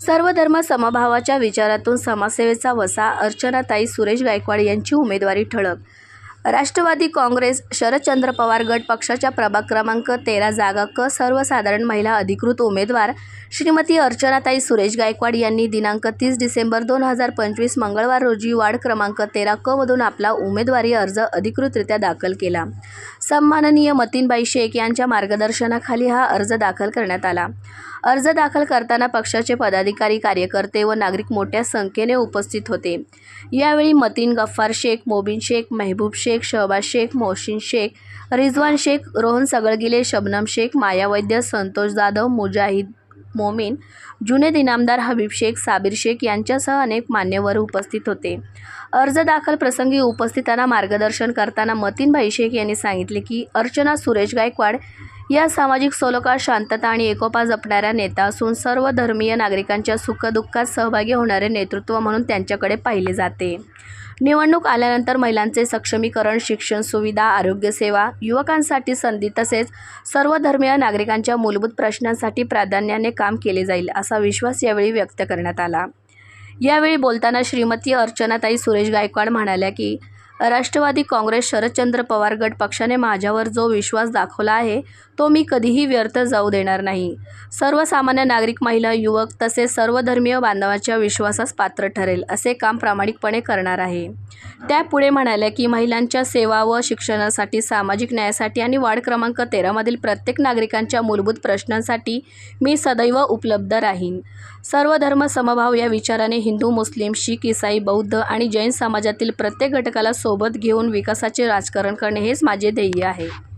सर्व धर्म समभावाच्या विचारातून समाजसेवेचा वसा अर्चनाताई सुरेश गायकवाड यांची उमेदवारी ठळक. राष्ट्रवादी काँग्रेस शरदचंद्र पवार गट पक्षाच्या प्रभाग क्रमांक 13 जागा क सर्वसाधारण महिला अधिकृत उमेदवार श्रीमती अर्चनाताई सुरेश गायकवाड यांनी दिनांक 30 डिसेंबर 2025 मंगळवार रोजी वार्ड क्रमांक 13 क मधून आपला उमेदवारी अर्ज अधिकृतरित्या दाखल केला. सन्माननीय मतीनबाई शेख यांच्या मार्गदर्शनाखाली हा अर्ज दाखल करण्यात आला. अर्ज दाखल करताना पक्षाचे पदाधिकारी, कार्यकर्ते व नागरिक मोठ्या संख्येने उपस्थित होते. यावेळी मतीन गफ्फार शेख, मोबिन शेख, महबूब शेख, शहबाज शेख, मोहसिन शेख, रिजवान शेख, रोहन सगळगिले, शबनम शेख, माया वैद्य, संतोष जाधव, मुजाहिद मोमीन, जुनेद इनामदार, हबीब शेख, साबिर शेख यांच्यासह अनेक मान्यवर उपस्थित होते. अर्ज दाखल प्रसंगी उपस्थितांना मार्गदर्शन करताना मतीनबाई शेख यांनी सांगितले की अर्चना सुरेश गायकवाड या सामाजिक सलोखा, शांतता आणि एकोपा जपणाऱ्या नेता असून सर्व धर्मीय नागरिकांच्या सुखदुःखात सहभागी होणारे नेतृत्व म्हणून त्यांच्याकडे पाहिले जाते. निवडणूक आल्यानंतर महिलांचे सक्षमीकरण, शिक्षण सुविधा, आरोग्यसेवा, युवकांसाठी संधी तसेच सर्व धर्मीय नागरिकांच्या मूलभूत प्रश्नांसाठी प्राधान्याने काम केले जाईल असा विश्वास यावेळी व्यक्त करण्यात आला. यावेळी बोलताना श्रीमती अर्चनाताई सुरेश गायकवाड म्हणाल्या की राष्ट्रवादी काँग्रेस शरदचंद्र पवार गट पक्षाने माझ्यावर जो विश्वास दाखवला आहे तो मी कधीही व्यर्थ जाऊ देणार नाही. सर्वसामान्य नागरिक, महिला, युवक तसेच सर्व धर्मीय बांधवांच्या विश्वासास पात्र ठरेल असे काम प्रामाणिकपणे करणार आहे. त्या पुढे म्हणाल्या की महिलांच्या सेवा व शिक्षणासाठी, सामाजिक न्यायासाठी आणि वार्ड क्रमांक 13 मधील प्रत्येक नागरिकांच्या मूलभूत प्रश्नांसाठी मी सदैव उपलब्ध राहीन. सर्व धर्म समभाव या विचाराने हिंदू, मुस्लिम, शीख, ईसाई, बौद्ध आणि जैन समाजातील प्रत्येक घटकाला सोबत घेऊन विकासाचे राजकारण करणे हेच माझे ध्येय आहे.